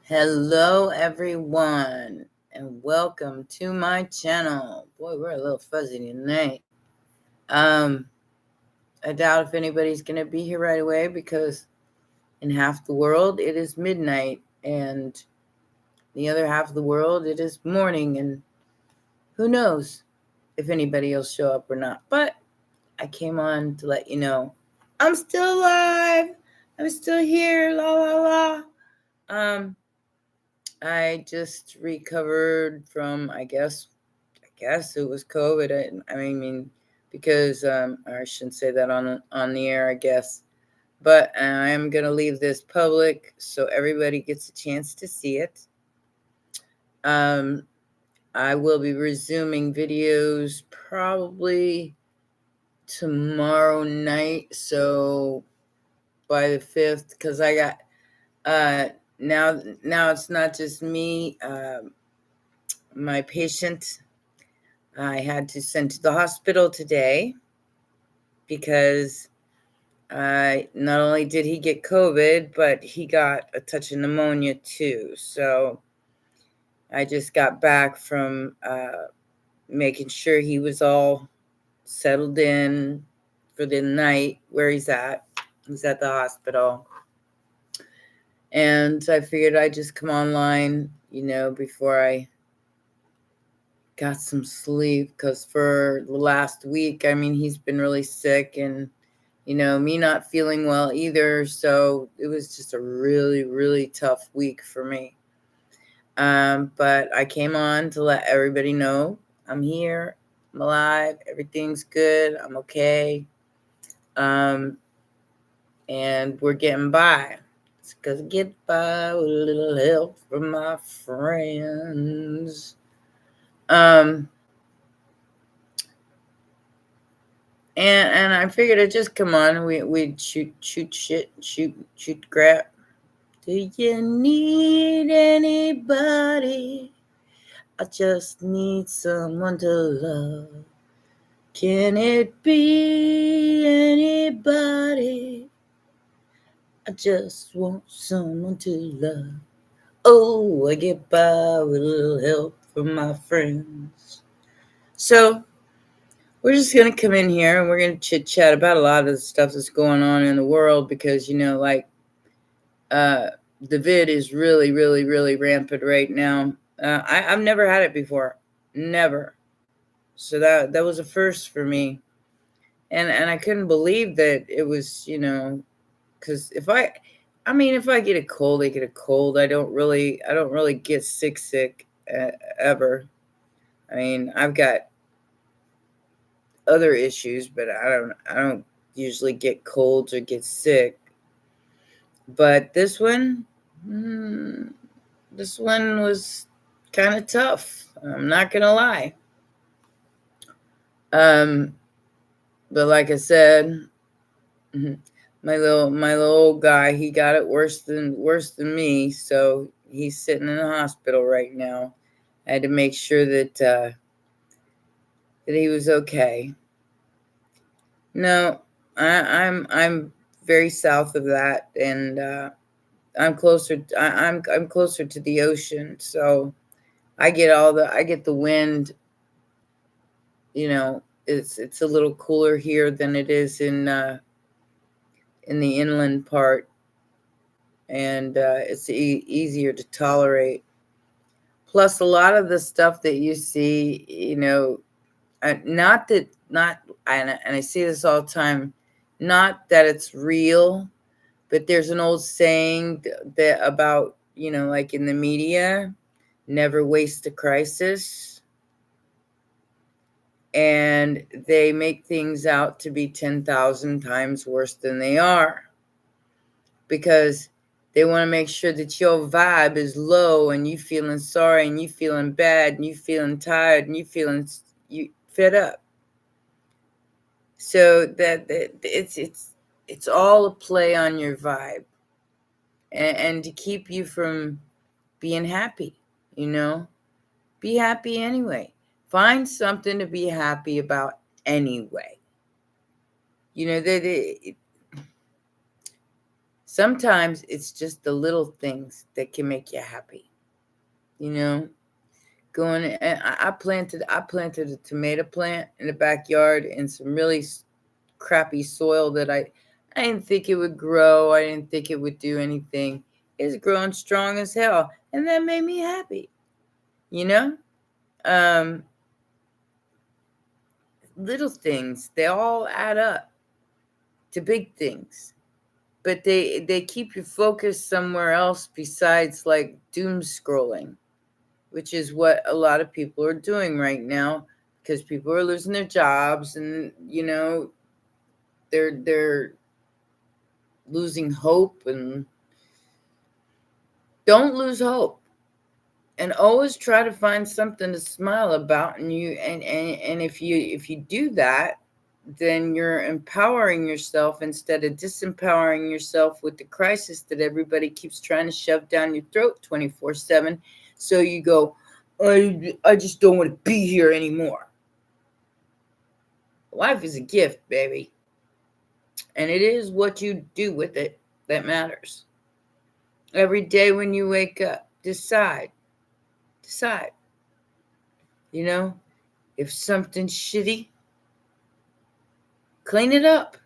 Hello, everyone, and welcome to my channel. Boy, we're a little fuzzy tonight. I doubt if anybody's going to be here right away because in half the world it is midnight, and the other half of the world it is morning, and who knows if anybody will show up or not. But I came on to let you know I'm still alive. I'm still here. La la la. I just recovered from, I guess it was COVID. I mean, because I shouldn't say that on the air, I guess. But I am gonna leave this public so everybody gets a chance to see it. I will be resuming videos probably tomorrow night. So by the 5th, because I got now it's not just me. My patient I had to send to the hospital today because not only did he get COVID, but he got a touch of pneumonia too. So I just got back from making sure he was all settled in for the night where he's at. He's at the hospital. And I figured I'd just come online, before I got some sleep, because for the last week, I mean, he's been really sick and, me not feeling well either. So it was just a really, really tough week for me. But I came on to let everybody know I'm here, I'm alive, everything's good, I'm okay. And we're getting by. It's because I get by with a little help from my friends. And I figured I'd just come on and we'd shoot shit, shoot crap. Do you need anybody? I just need someone to love. Can it be anybody? I just want someone to love. Oh, I get by with a little help from my friends. So we're just going to come in here and we're going to chit chat about a lot of the stuff that's going on in the world because, the vid is really, really, really rampant right now. I've never had it before. Never. So that was a first for me. And I couldn't believe that it was, because if I get a cold, I get a cold. I don't really get sick ever. I mean, I've got other issues, but I don't usually get colds or get sick. But this one was kind of tough. I'm not gonna lie. But like I said, my little old guy, he got it worse than me. So he's sitting in the hospital right now. I had to make sure that he was okay. No, I'm very south of that, and I'm closer. I'm closer to the ocean, so I get the wind. It's a little cooler here than it is in the inland part, and it's easier to tolerate. Plus, a lot of the stuff that you see, not and I see this all the time, not that it's real, but there's an old saying that about, like in the media, never waste a crisis. And they make things out to be 10,000 times worse than they are, because they want to make sure that your vibe is low and you feeling sorry and you feeling bad and you feeling tired and you fed up. So that it's all a play on your vibe, and to keep you from being happy. Be happy anyway. Find something to be happy about anyway. Sometimes it's just the little things that can make you happy. You know, going and I planted a tomato plant in the backyard in some really crappy soil that I didn't think it would grow. I didn't think it would do anything. It's growing strong as hell, and that made me happy. You know, um, little things, they all add up to big things, but they keep you focused somewhere else besides like doom scrolling, which is what a lot of people are doing right now, because people are losing their jobs, and they're losing hope. And don't lose hope, and always try to find something to smile about. And if you do that, then you're empowering yourself instead of disempowering yourself with the crisis that everybody keeps trying to shove down your throat 24/7. So you go, I just don't want to be here anymore. Life is a gift, baby, and it is what you do with it that matters. Every day when you wake up, decide. If something's shitty, clean it up.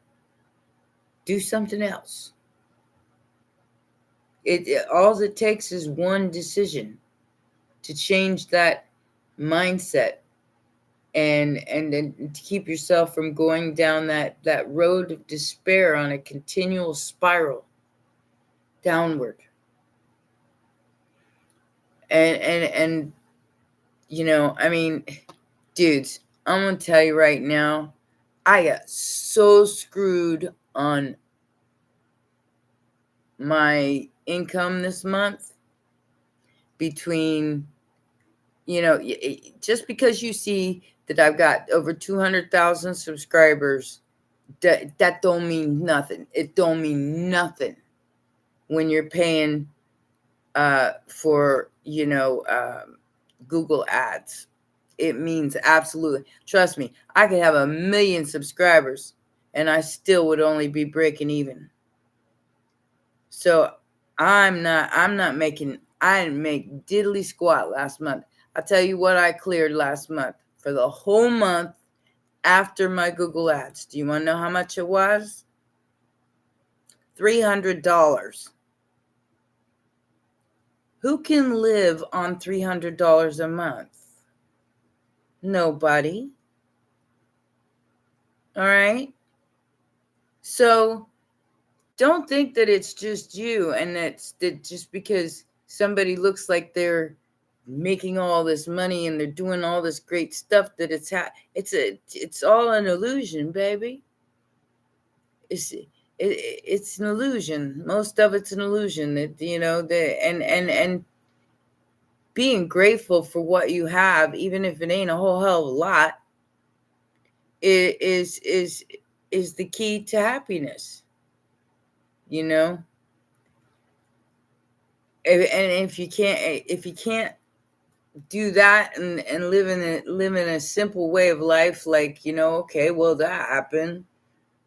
Do something else. All it takes is one decision to change that mindset, and then to keep yourself from going down that road of despair on a continual spiral downward. And I mean, dudes, I'm gonna tell you right now, I got so screwed on my income this month between, just because you see that I've got over 200,000 subscribers, that don't mean nothing. It don't mean nothing when you're paying for Google ads. It means absolutely. Trust me, I could have 1 million subscribers and I still would only be breaking even. So I didn't make diddly squat last month. I'll tell you what I cleared last month for the whole month after my Google ads. Do you want to know how much it was? $300. Who can live on $300 a month? Nobody. All right. So don't think that it's just you, and that just because somebody looks like they're making all this money and they're doing all this great stuff that it's all an illusion, baby. It's an illusion. Most of it's an illusion. And being grateful for what you have, even if it ain't a whole hell of a lot, is the key to happiness. And if you can't do that and live in a simple way of life, like, okay, well, that happened,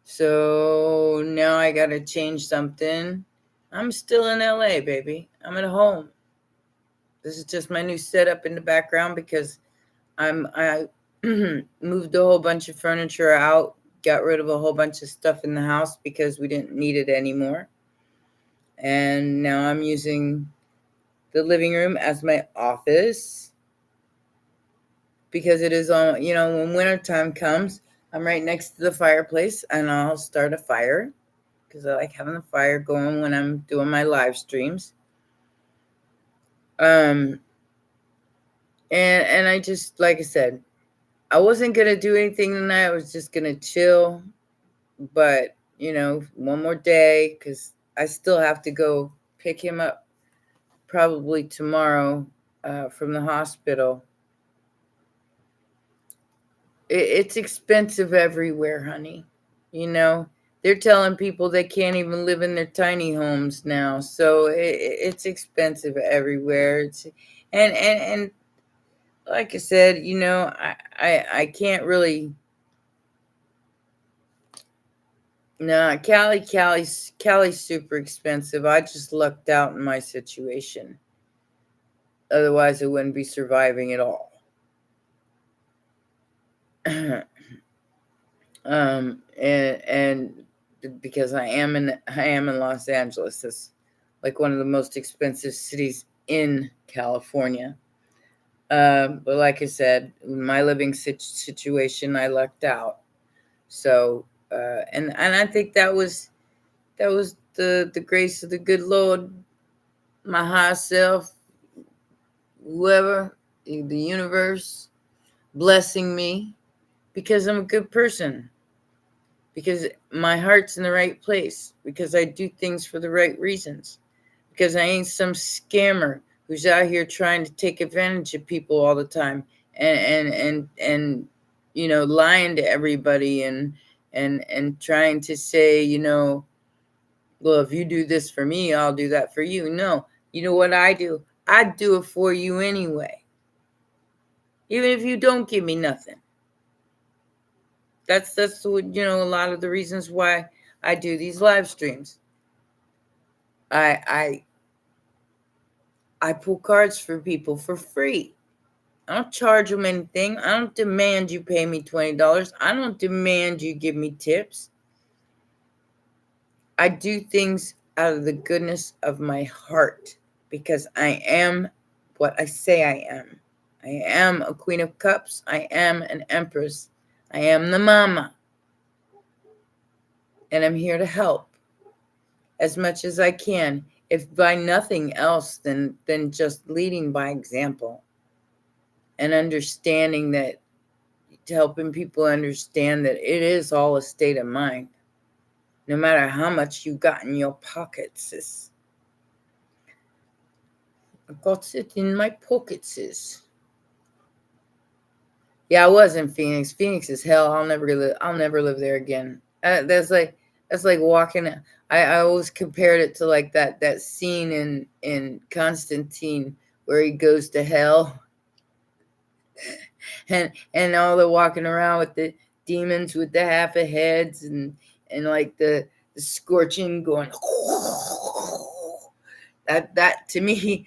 so now I gotta change something. I'm still in LA, baby. I'm at home. This is just my new setup in the background because I moved a whole bunch of furniture out, got rid of a whole bunch of stuff in the house because we didn't need it anymore. And now I'm using the living room as my office because it is on, when wintertime comes, I'm right next to the fireplace and I'll start a fire because I like having the fire going when I'm doing my live streams. And I just, like I said, I wasn't going to do anything tonight. I was just going to chill. But, one more day, because I still have to go pick him up probably tomorrow from the hospital. It's expensive everywhere, honey. They're telling people they can't even live in their tiny homes now. So it's expensive everywhere. And like I said, I can't really, No, Cali's super expensive. I just lucked out in my situation. Otherwise, I wouldn't be surviving at all. And because I am in Los Angeles. It's like one of the most expensive cities in California. But like I said, in my living situation, I lucked out. So, and I think that was the grace of the good Lord, my higher self, whoever, the universe, blessing me because I'm a good person, because my heart's in the right place, because I do things for the right reasons, because I ain't some scammer who's out here trying to take advantage of people all the time and lying to everybody and trying to say, well, if you do this for me, I'll do that for you. No, you know what I do? I do it for you anyway, even if you don't give me nothing. That's a lot of the reasons why I do these live streams. I pull cards for people for free. I don't charge them anything. I don't demand you pay me $20. I don't demand you give me tips. I do things out of the goodness of my heart because I am what I say I am. I am a Queen of Cups. I am an Empress. I am the mama. And I'm here to help as much as I can, if by nothing else than just leading by example and understanding that, helping people understand that it is all a state of mind, no matter how much you got in your pockets, sis. I got it in my pockets, sis. Yeah, I was in Phoenix. Phoenix is hell. I'll never live there again. That's like walking. I always compared it to like that scene in Constantine where he goes to hell, and all the walking around with the demons with the half of heads and like the scorching going. That to me,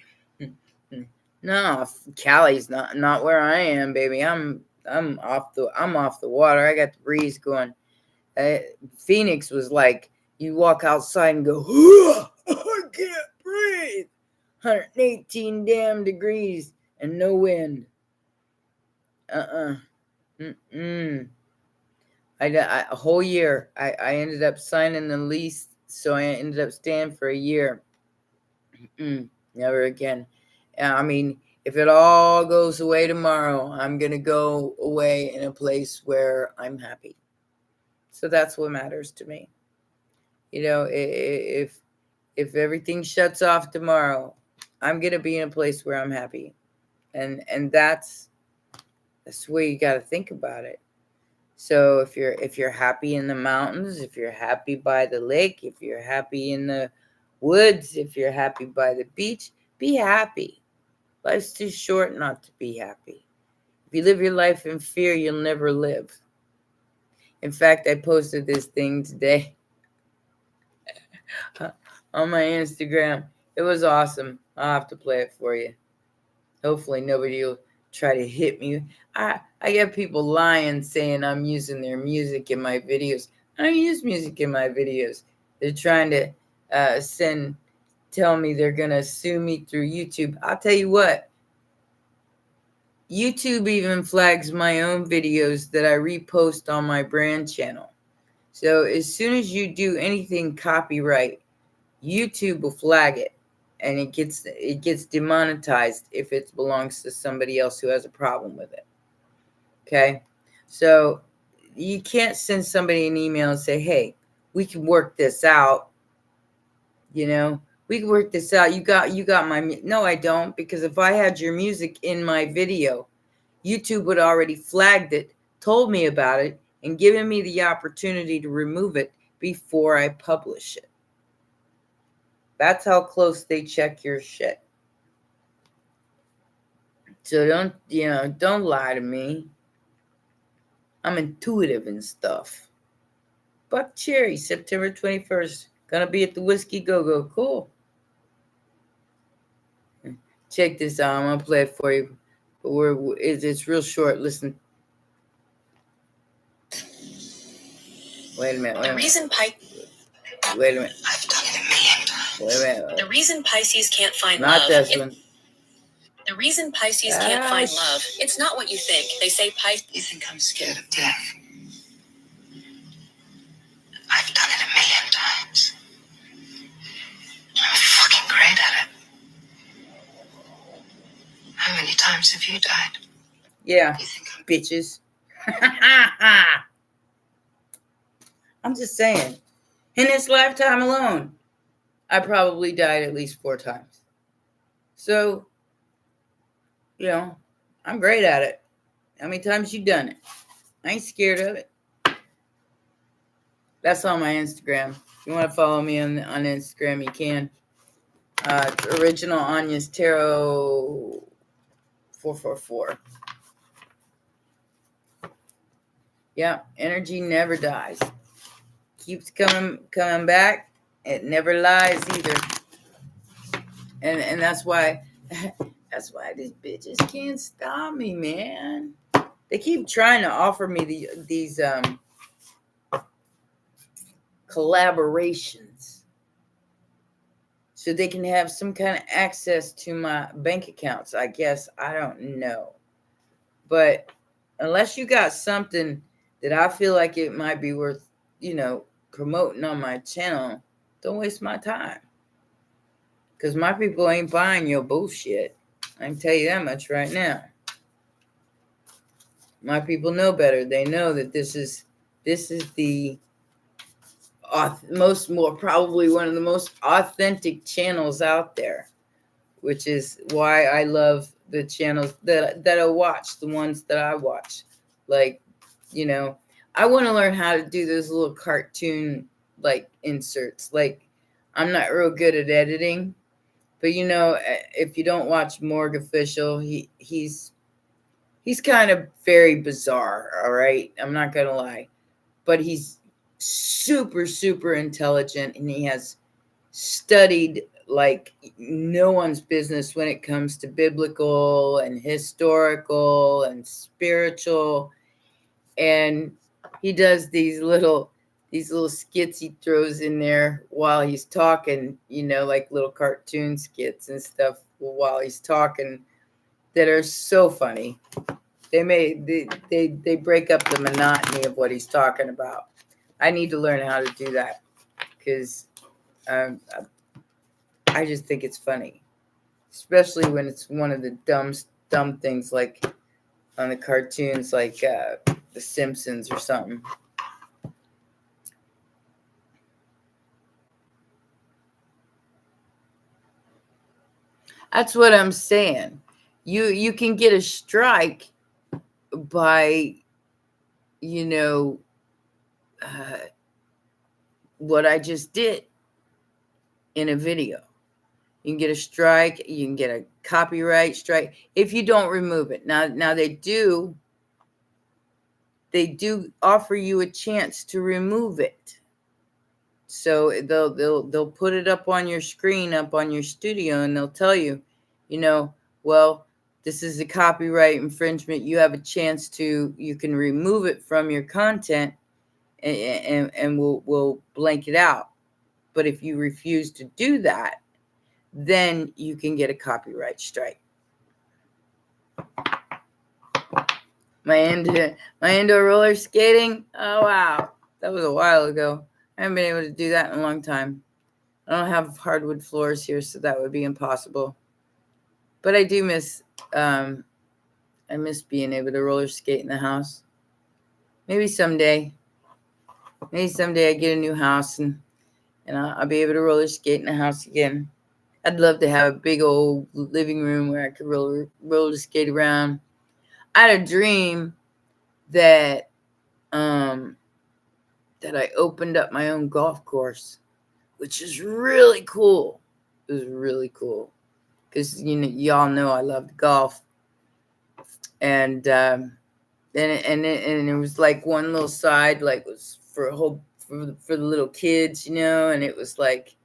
no, Cali's not where I am, baby. I'm off the water. I got the breeze going. Phoenix was like you walk outside and go, I can't breathe. 118 damn degrees and no wind. Mm-mm. A whole year. I ended up signing the lease, so I ended up staying for a year. Never again. I mean, if it all goes away tomorrow, I'm gonna go away in a place where I'm happy. So that's what matters to me. If everything shuts off tomorrow, I'm gonna be in a place where I'm happy, and that's the way you got to think about it. So if you're happy in the mountains, if you're happy by the lake, if you're happy in the woods, if you're happy by the beach, be happy. Life's too short not to be happy. If you live your life in fear, you'll never live. In fact, I posted this thing today on my Instagram. It was awesome. I'll have to play it for you. Hopefully nobody will try to hit me. I get people lying saying I'm using their music in my videos. I don't use music in my videos. They're trying to tell me they're going to sue me through YouTube. I'll tell you what. YouTube even flags my own videos that I repost on my brand channel. So as soon as you do anything copyright, YouTube will flag it, and it gets demonetized if it belongs to somebody else who has a problem with it. Okay? So you can't send somebody an email and say, "Hey, we can work this out. We can work this out. You got my." No, I don't, because if I had your music in my video, YouTube would already flagged it, told me about it, and given me the opportunity to remove it before I publish it. That's how close they check your shit. So don't lie to me. I'm intuitive and stuff. Buck Cherry, September 21st. Gonna be at the Whiskey Go-Go. Cool. Check this out. I'm gonna play it for you. It's real short. Listen. Wait a minute. Wait a minute. I've done it a million times. Wait a minute. The reason Pisces can't find Not love. this one. The reason Pisces can't find love, it's not what you think. They say Pisces. You think I'm scared of death? I've done it a million times. I'm fucking great at it. How many times have you died? Yeah, bitches. I'm just saying. In this lifetime alone, I probably died at least 4 times. So, I'm great at it. How many times you done it? I ain't scared of it. That's on my Instagram. If you want to follow me on Instagram, you can. Original Anya's Tarot 444. Yeah, energy never dies. Keeps coming back. It never lies either. And that's why these bitches can't stop me, man. They keep trying to offer me these collaborations so they can have some kind of access to my bank accounts, I guess. I don't know. But unless you got something that I feel like it might be worth, promoting on my channel, don't waste my time. Because my people ain't buying your bullshit. I can tell you that much right now. My people know better. They know that this is the probably one of the most authentic channels out there, which is why I love the channels that I watch, the ones that I watch. Like, I want to learn how to do those little cartoon like inserts. Like, I'm not real good at editing, but if you don't watch Morgue Official, he's kind of very bizarre. All right, I'm not gonna lie, but he's super, super intelligent, and he has studied like no one's business when it comes to biblical and historical and spiritual. And he does these little skits he throws in there while he's talking, like little cartoon skits and stuff while he's talking that are so funny. They break up the monotony of what he's talking about. I need to learn how to do that because I just think it's funny, especially when it's one of the dumb things like on the cartoons, like The Simpsons or something. That's what I'm saying. You can get a strike by, what I just did in a video. You can get a strike. You can get a copyright strike if you don't remove it. Now they do offer you a chance to remove it. So they'll put it up on your screen, up on your studio, and they'll tell you, well, this is a copyright infringement. You have a chance you can remove it from your content, and we'll blank it out. But if you refuse to do that, then you can get a copyright strike. My indoor roller skating. Oh wow, that was a while ago. I haven't been able to do that in a long time. I don't have hardwood floors here, so that would be impossible. But I do miss. I miss being able to roller skate in the house. Maybe someday I get a new house and I'll be able to roller skate in the house again. I'd love to have a big old living room where I could roller skate around. I had a dream that I opened up my own golf course, which is really cool. It was really cool because y'all know I love golf, and it was like one little side, like was for the little kids, and it was like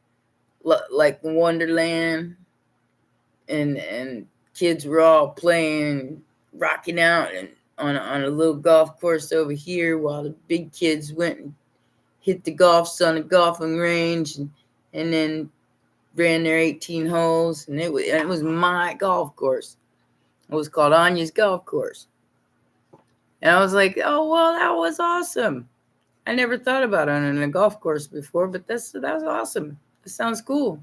Wonderland, and kids were all playing, rocking out, and on a little golf course over here, while the big kids went and hit the golfs on a golfing range, and then ran their 18 holes, and it was my golf course. It was called Anya's Golf Course. And I was like, oh, well, that was awesome. I never thought about owning a golf course before, but that was awesome. That sounds cool.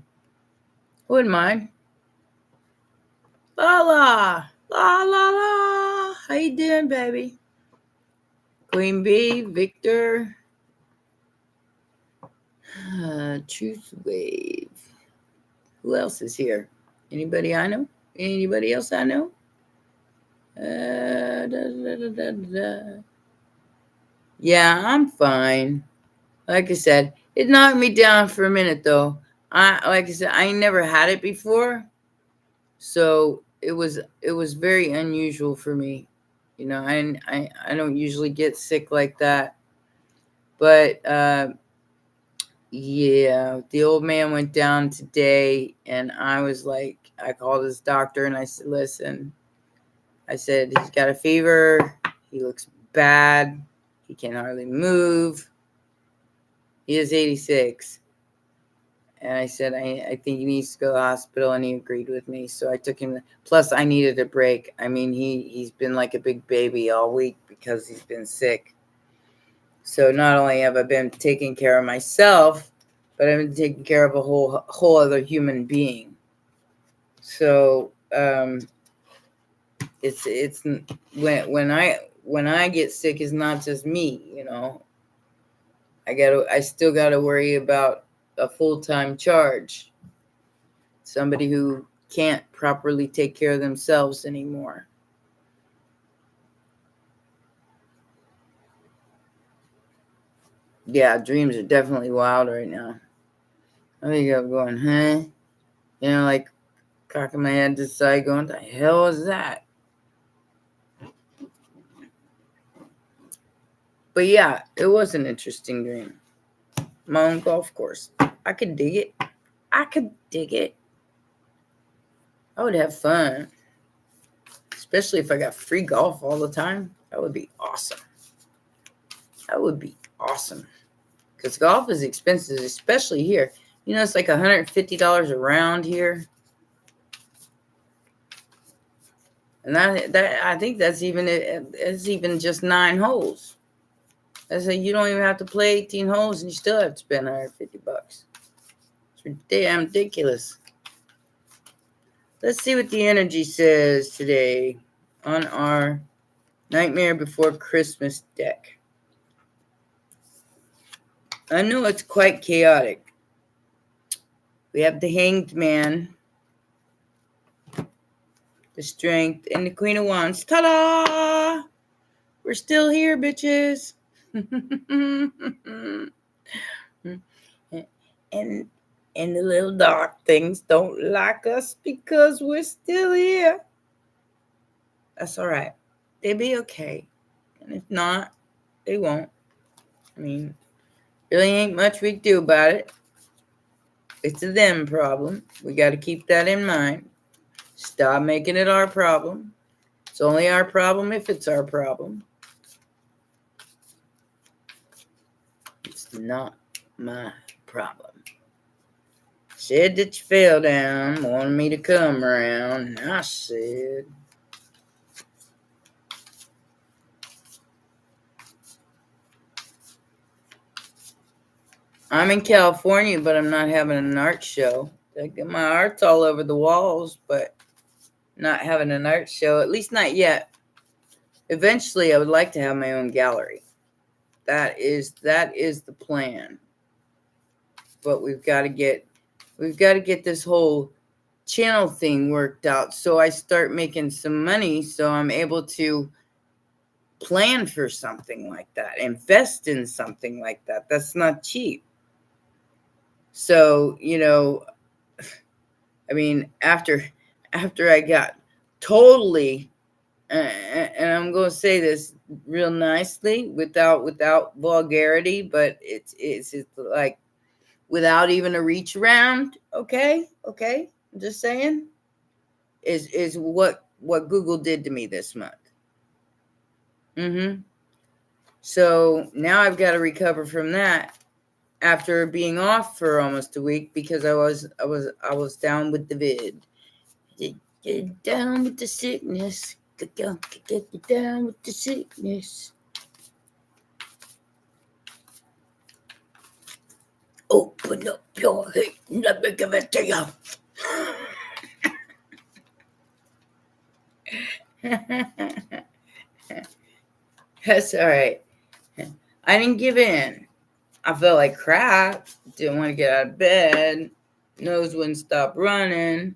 I wouldn't mind. La la, la la la. How you doing, baby? Queen Bee, Victor, Truth Wave. Who else is here? Anybody I know? Anybody else I know? Yeah, I'm fine. Like I said, it knocked me down for a minute though. Like I said, I never had it before, so it was very unusual for me. I don't usually get sick like that, but yeah, the old man went down today, and I was like, I called his doctor and I said, listen, I said, he's got a fever. He looks bad. He can hardly move. He is 86. And I said, I think he needs to go to the hospital, and he agreed with me. So I took him. Plus, I needed a break. I mean, he's been like a big baby all week because he's been sick. So not only have I been taking care of myself, but I've been taking care of a whole other human being. So it's when I get sick, it's not just me. I still gotta worry about a full-time charge. Somebody who can't properly take care of themselves anymore. Yeah, dreams are definitely wild right now. I think I'm going, huh? Like cocking my head to the side going, what the hell is that? But yeah, it was an interesting dream. My own golf course. I could dig it. I would have fun. Especially if I got free golf all the time. That would be awesome. Because golf is expensive, especially here. It's like $150 a round here. And that I think that's even just 9 holes. I say you don't even have to play 18 holes and you still have to spend $150. It's damn ridiculous. Let's see what the energy says today on our Nightmare Before Christmas deck. I know it's quite chaotic. We have the Hanged Man, the Strength, and the Queen of Wands. Ta-da! We're still here, bitches. And the little dark things don't like us because we're still here. That's all right. They'll be okay. And if not, they won't. I mean, really ain't much we can do about it. It's a them problem. We got to keep that in mind. Stop making it our problem. It's only our problem if it's our problem. It's not my problem. Said that you fell down, wanted me to come around. I said, I'm in California, but I'm not having an art show. I get my art's all over the walls, but not having an art show, at least not yet. Eventually, I would like to have my own gallery. That is the plan. But we've got to get this whole channel thing worked out, so I start making some money, so I'm able to plan for something like that, invest in something like that. That's not cheap. So, I mean, after I got totally and I'm going to say this real nicely without vulgarity, but it's like without even a reach around. Okay, I'm just saying is what Google did to me this month. So now I've got to recover from that after being off for almost a week because I was down with the vid. Get down with the sickness. Get down with the sickness. Open up your head and let me give it to you. That's all right. I didn't give in. I felt like crap. Didn't want to get out of bed. Nose wouldn't stop running.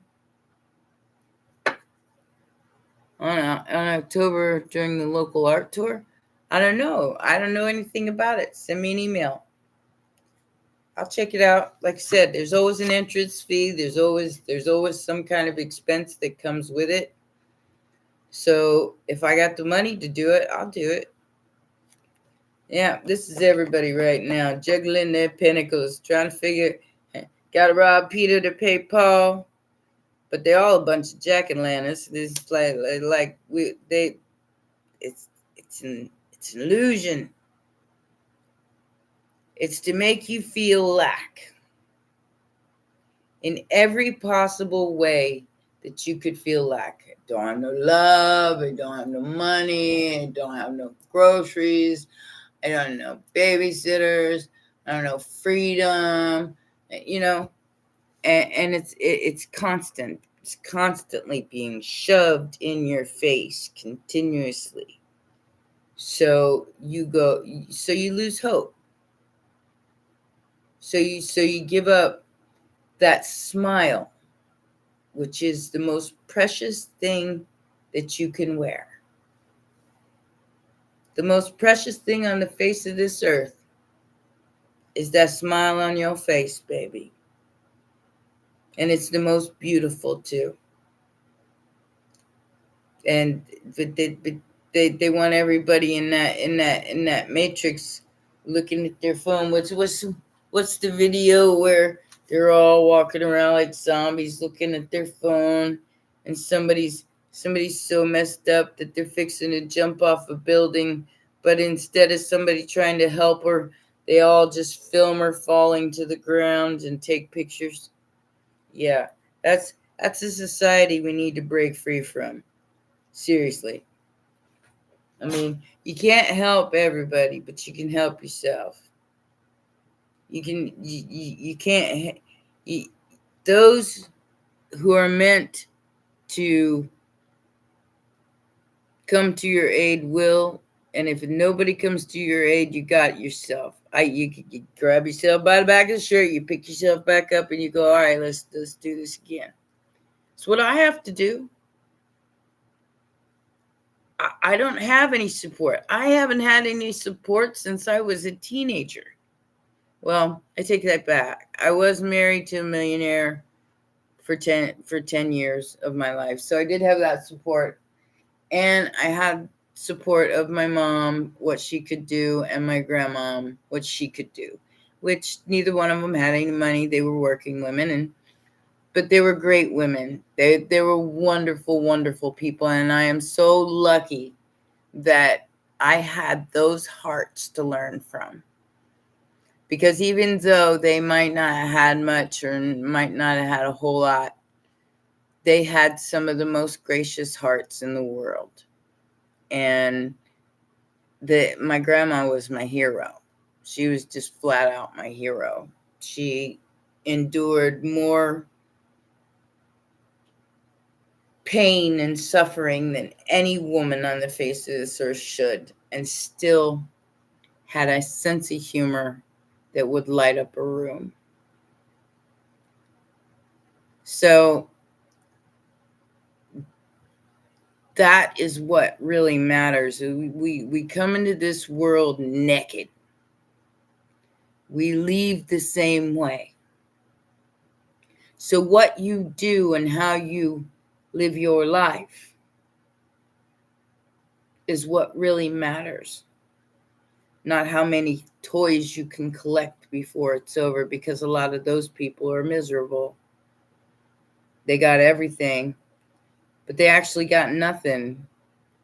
On October during the local art tour, I don't know anything about it. Send me an email. I'll check it out. Like I said, there's always an entrance fee. There's always some kind of expense that comes with it. So if I got the money to do it, I'll do it. Yeah, this is everybody right now juggling their pinnacles, trying to figure. Gotta rob Peter to pay Paul, but they're all a bunch of jack-o'-lanterns. This is it's an illusion. It's to make you feel lack in every possible way that you could feel lack. I don't have no love. I don't have no money. I don't have no groceries. I don't have no babysitters. I don't know freedom. And it's constant. It's constantly being shoved in your face continuously. So you lose hope. So you give up that smile, which is the most precious thing that you can wear. The most precious thing on the face of this earth is that smile on your face, baby. And it's the most beautiful too. And they want everybody in that matrix looking at their phone. What's the video where they're all walking around like zombies looking at their phone, and somebody's so messed up that they're fixing to jump off a building, but instead of somebody trying to help her, they all just film her falling to the ground and take pictures. Yeah, that's a society we need to break free from. Seriously. I mean, you can't help everybody, but you can help yourself. You can't, those who are meant to come to your aid will, and if nobody comes to your aid, you got yourself. You grab yourself by the back of the shirt, you pick yourself back up, and you go, all right, let's do this again. It's what I have to do. I don't have any support. I haven't had any support since I was a teenager. Well, I take that back. I was married to a millionaire for 10 years of my life. So I did have that support. And I had support of my mom, what she could do, and my grandma, what she could do, which neither one of them had any money. They were working women, but they were great women. They were wonderful, wonderful people. And I am so lucky that I had those hearts to learn from. Because even though they might not have had much or might not have had a whole lot, they had some of the most gracious hearts in the world. And my grandma was my hero. She was just flat out my hero. She endured more pain and suffering than any woman on the face of this earth should, and still had a sense of humor that would light up a room. So that is what really matters. We come into this world naked. We leave the same way. So what you do and how you live your life is what really matters. Not how many toys you can collect before it's over, because a lot of those people are miserable. They got everything, but they actually got nothing.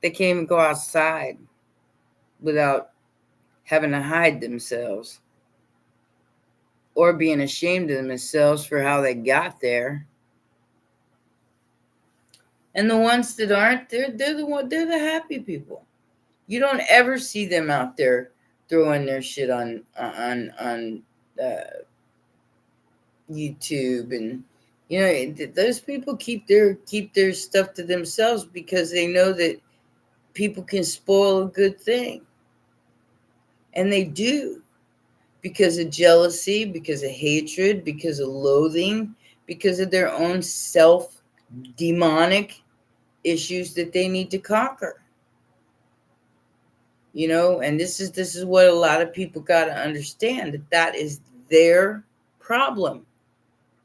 They can't even go outside without having to hide themselves or being ashamed of themselves for how they got there. And the ones that aren't, they're the happy people. You don't ever see them out there throwing their shit on YouTube, and those people keep their stuff to themselves because they know that people can spoil a good thing, and they do, because of jealousy, because of hatred, because of loathing, because of their own self demonic issues that they need to conquer. And this is what a lot of people got to understand, that is their problem.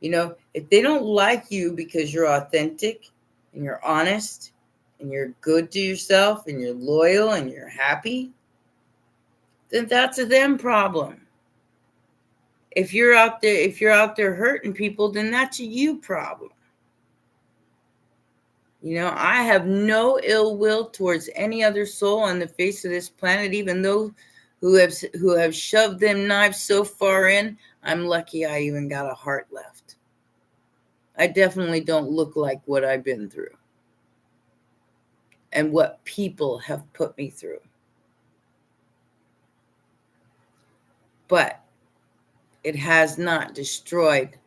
If they don't like you because you're authentic and you're honest and you're good to yourself and you're loyal and you're happy, then that's a them problem. If you're out there hurting people, then that's a you problem. I have no ill will towards any other soul on the face of this planet, even those who have shoved them knives so far in. I'm lucky I even got a heart left. I definitely don't look like what I've been through and what people have put me through. But it has not destroyed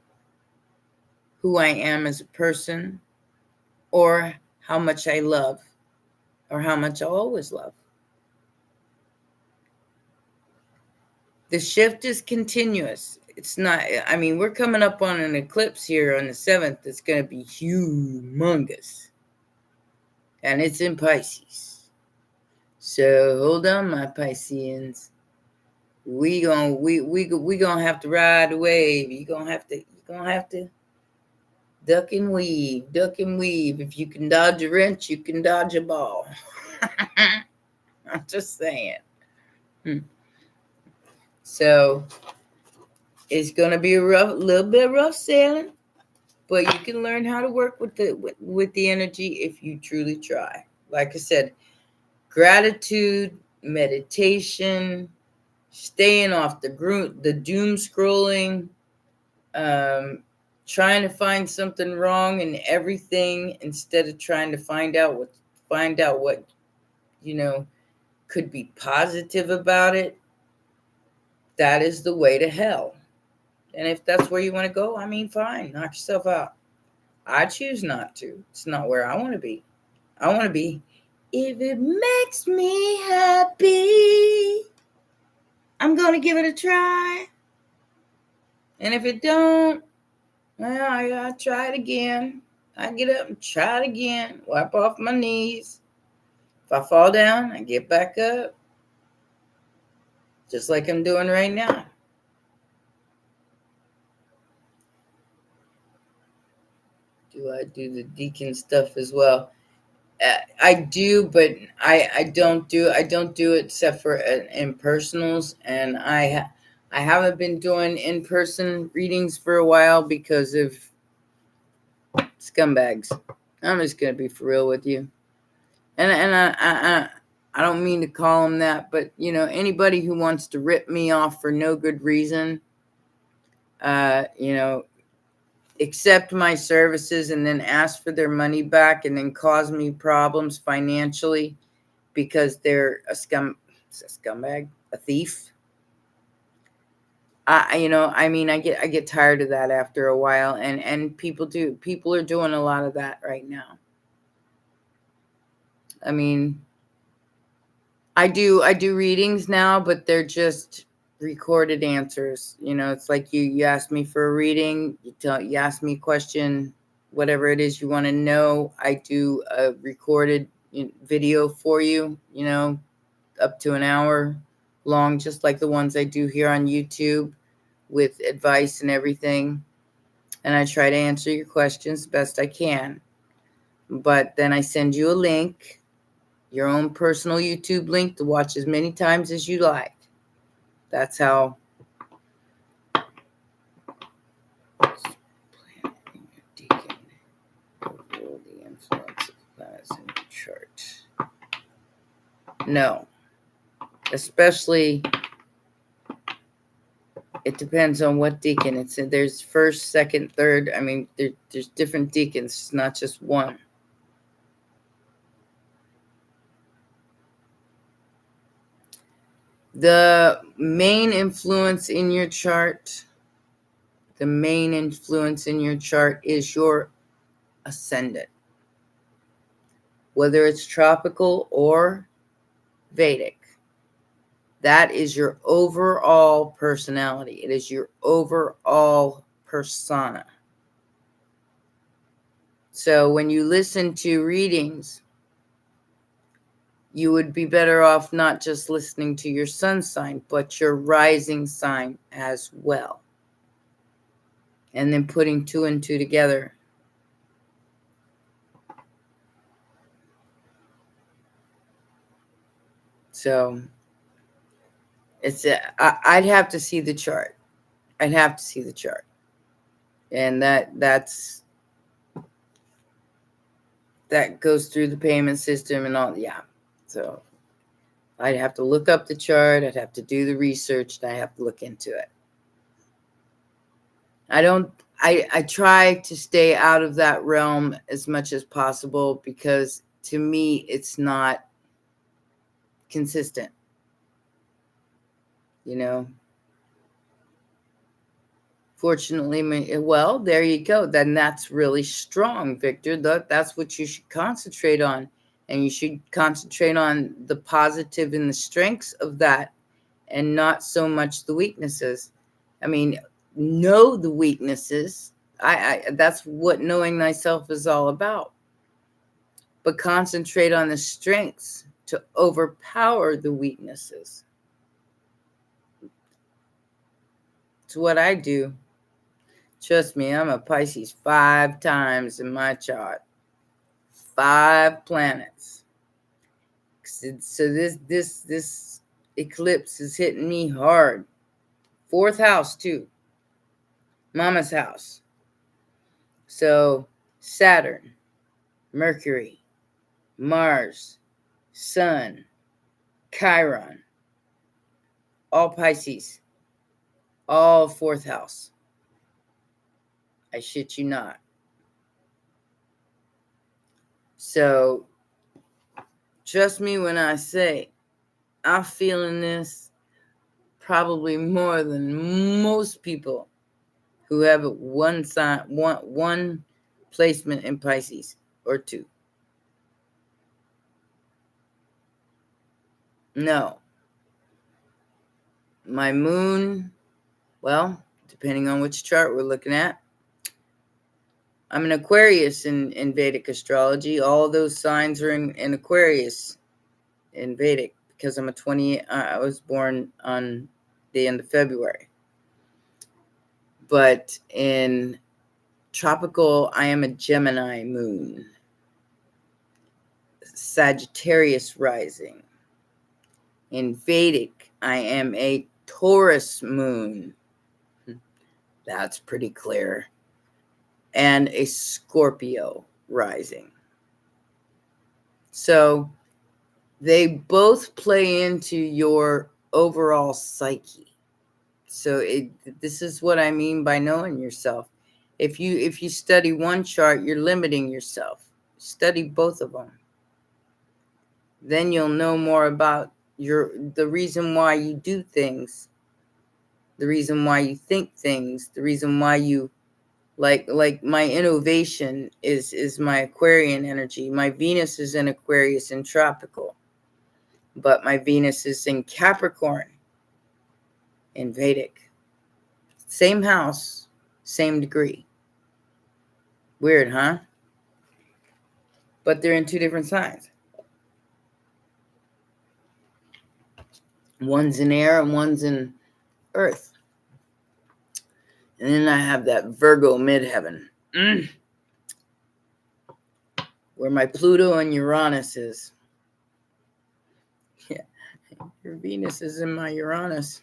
who I am as a person, or how much I love, or how much I always love. The shift is continuous. It's not, we're coming up on an eclipse here on the 7th. It's going to be humongous. And it's in Pisces. So hold on, my Pisceans. We gonna have to ride the wave. You're gonna have to duck and weave. If you can dodge a wrench, you can dodge a ball. I'm just saying. So it's gonna be a little bit rough sailing, but you can learn how to work with the energy if you truly try. Like I said, gratitude, meditation, staying off the doom scrolling, trying to find something wrong in everything instead of trying to find out what could be positive about it. That is the way to hell. And if that's where you want to go, fine, knock yourself out. I choose not to. It's not where I want to be. I want to be, if it makes me happy, I'm going to give it a try. And if it don't, well, I got to try it again. I get up and try it again. Wipe off my knees. If I fall down, I get back up. Just like I'm doing right now. Do I do the deacon stuff as well? I do, but I don't do it except for in personals, and I haven't been doing in-person readings for a while because of scumbags. I'm just gonna be for real with you, and I don't mean to call them that, but anybody who wants to rip me off for no good reason, accept my services and then ask for their money back and then cause me problems financially because they're a scumbag, a thief. I get tired of that after a while, and people are doing a lot of that right now. I do readings now, but they're just recorded answers. It's like you ask me for a reading, you ask me a question, whatever it is you want to know, I do a recorded video for you, up to an hour long, just like the ones I do here on YouTube with advice and everything. And I try to answer your questions the best I can. But then I send you a link. your own personal YouTube link to watch as many times as you like. That's how the influence of planets in your chart. No. Especially, it depends on what deacon it's in. There's first, second, third. I mean, there's different deacons. It's not just one. The main influence in your chart, is your ascendant. Whether it's tropical or Vedic. That is your overall personality. It is your overall persona. So when you listen to readings, you would be better off not just listening to your sun sign, but your rising sign as well. And then putting 2 and 2 together. So I'd have to see the chart. And that goes through the payment system and all. Yeah. So I'd have to look up the chart. I'd have to do the research. And I have to look into it. I try to stay out of that realm as much as possible because to me, it's not consistent. Fortunately, well, there you go. Then that's really strong, Victor. That's what you should concentrate on. And you should concentrate on the positive and the strengths of that and not so much the weaknesses. I mean, know the weaknesses. That's what knowing thyself is all about. But concentrate on the strengths to overpower the weaknesses. It's what I do. Trust me, I'm a Pisces 5 times in my chart. 5 planets. So this eclipse is hitting me hard. 4th house too. Mama's house. So Saturn, Mercury, Mars, Sun, Chiron, all Pisces, all 4th house. I shit you not. So trust me when I say I'm feeling this probably more than most people who have one placement in Pisces or 2. No. My moon, well, depending on which chart we're looking at, I'm an Aquarius in Vedic astrology. All those signs are in Aquarius in Vedic because I'm I was born on the end of February. But in tropical, I am a Gemini moon. Sagittarius rising. In Vedic, I am a Taurus moon. That's pretty clear. And a Scorpio rising. So they both play into your overall psyche. So this is what I mean by knowing yourself. If you study one chart, you're limiting yourself. Study both of them. Then you'll know more about the reason why you do things, the reason why you think things, the reason why you like my innovation is my Aquarian energy. My Venus is in Aquarius in tropical, but my Venus is in Capricorn in Vedic. Same house, same degree. Weird, huh? But they're in 2 different signs. One's in air and one's in earth. And then I have that Virgo midheaven, where my Pluto and Uranus is. Your Venus is in my Uranus.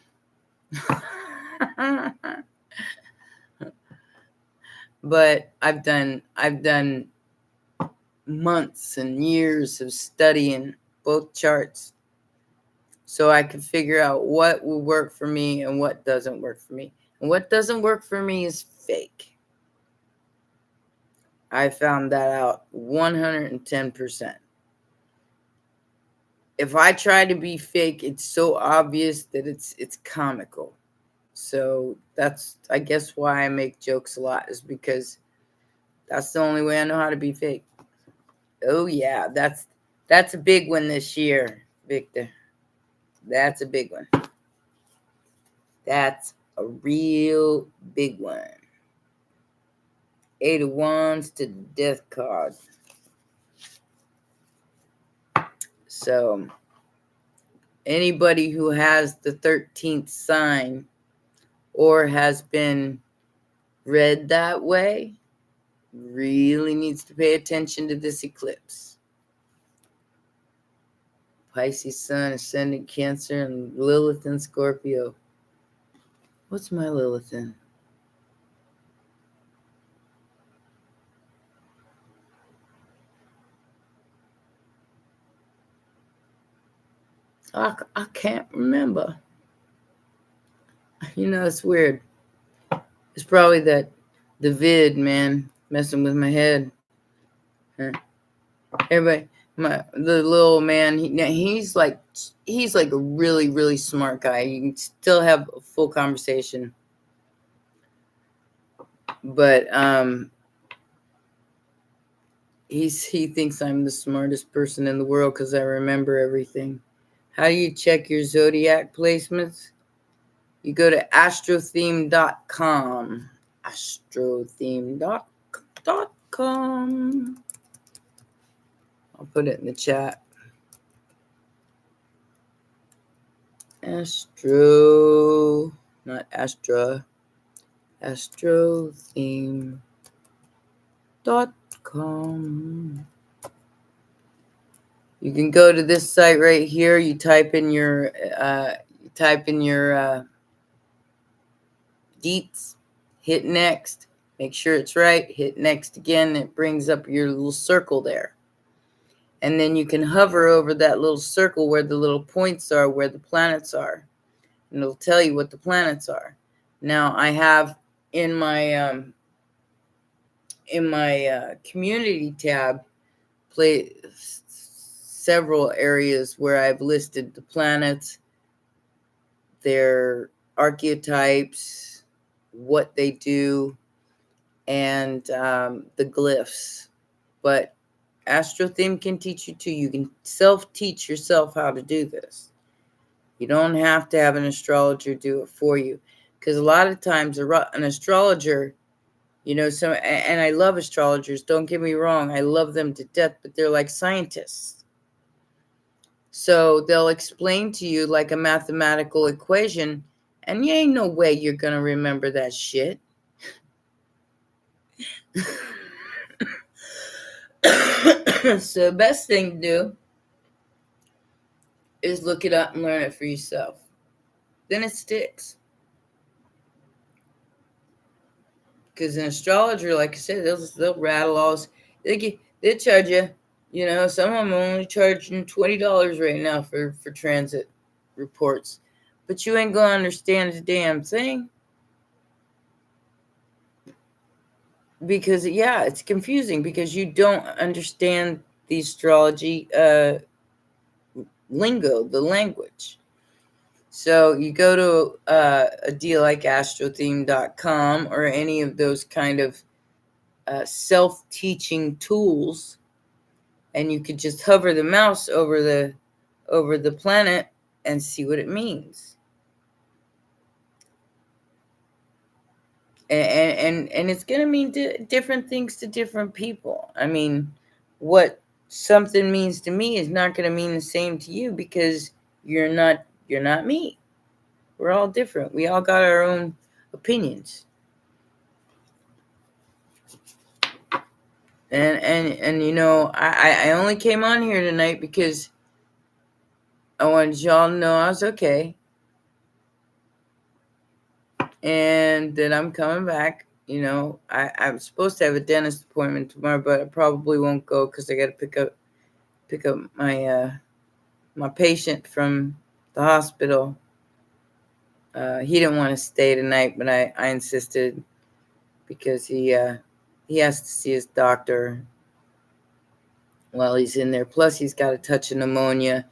But I've done months and years of studying both charts so I can figure out what will work for me and what doesn't work for me. And what doesn't work for me is fake. I found that out 110%. If I try to be fake, it's so obvious that it's comical. So that's, I guess, why I make jokes a lot, is because that's the only way I know how to be fake. Oh yeah, that's a big one this year, Victor. That's a big one. That's a real big one. 8 of Wands to the Death card. So anybody who has the 13th sign or has been read that way really needs to pay attention to this eclipse. Pisces Sun, Ascendant Cancer, and Lilith in Scorpio. What's my Lilith in? I can't remember. You know, it's weird. It's probably the vid, man, messing with my head. Everybody, the little man, he's like a really, really smart guy. You can still have a full conversation. But he thinks I'm the smartest person in the world because I remember everything. How do you check your zodiac placements? You go to astrotheme.com. Astrotheme.com. I'll put it in the chat. Not Astra. Astrotheme.com. You can go to this site right here. You type in your deets, hit next, make sure it's right, hit next again. It brings up your little circle there. And then you can hover over that little circle where the little points are, where the planets are. And it'll tell you what the planets are. Now, I have in my community tab several areas where I've listed the planets, their archetypes, what they do, and the glyphs. But Astrotheme can teach you too. You can self-teach yourself how to do this. You don't have to have an astrologer do it for you, because a lot of times an astrologer, you know, and I love astrologers, don't get me wrong, I love them to death, but they're like scientists. So they'll explain to you like a mathematical equation, and you ain't no way you're going to remember that shit. So the best thing to do is look it up and learn it for yourself. Then it sticks. Because an astrologer, like I said, they'll rattle all this. They'll charge you, you know, some of them are only charging $20 right now for transit reports. But you ain't going to understand a damn thing. Because, yeah, it's confusing because you don't understand the astrology lingo, the language. So you go to a deal like astrotheme.com or any of those kind of self-teaching tools, and you could just hover the mouse over the planet and see what it means. And it's going to mean different things to different people. I mean, what something means to me is not going to mean the same to you, because you're not me. We're all different. We all got our own opinions. And you know, I only came on here tonight because I wanted y'all to know I was okay. And that I'm coming back. I'm supposed to have a dentist appointment tomorrow, but I probably won't go because I got to pick up my patient from the hospital. He didn't want to stay tonight, but I insisted because he has to see his doctor while he's in there. Plus, he's got a touch of pneumonia,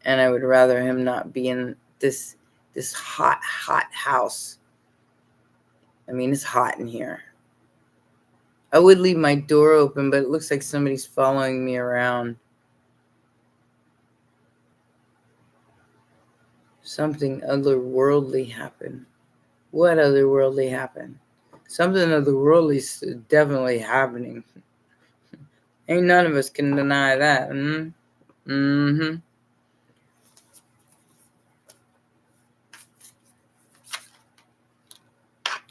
and I would rather him not be in this hot house. I mean, it's hot in here. I would leave my door open, but it looks like somebody's following me around. Something otherworldly happened. What otherworldly happened? Something otherworldly is definitely happening. Ain't none of us can deny that. Mm-hmm.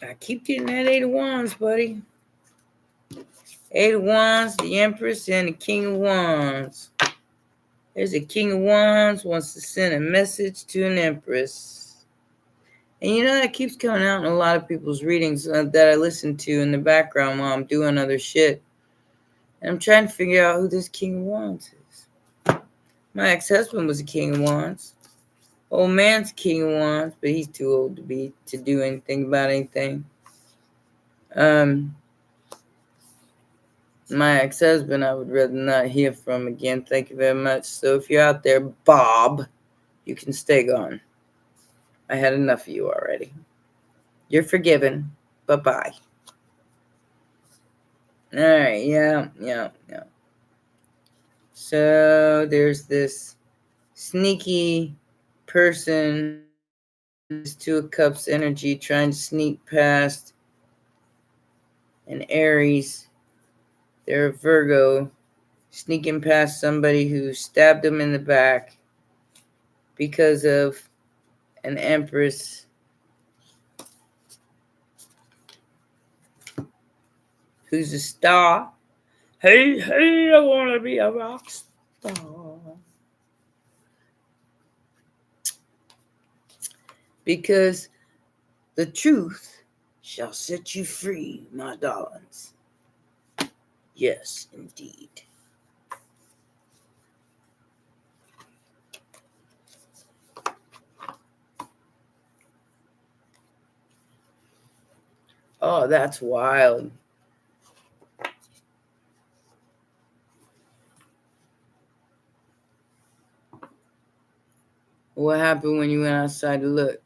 I keep getting that 8 of Wands, buddy. 8 of Wands, the Empress, and the King of Wands. There's a King of Wands wants to send a message to an Empress. And that keeps coming out in a lot of people's readings that I listen to in the background while I'm doing other shit. And I'm trying to figure out who this King of Wands is. My ex-husband was a King of Wands. Old man's King of Wands, but he's too old to do anything about anything. My ex-husband, I would rather not hear from again. Thank you very much. So if you're out there, Bob, you can stay gone. I had enough of you already. You're forgiven. Bye-bye. All right, yeah. So there's this sneaky person, this Two of Cups energy, trying to sneak past an Aries. They're a Virgo, sneaking past somebody who stabbed them in the back because of an Empress who's a star. Hey, I want to be a rock star. Because the truth shall set you free, my darlings. Yes, indeed. Oh, that's wild. What happened when you went outside to look?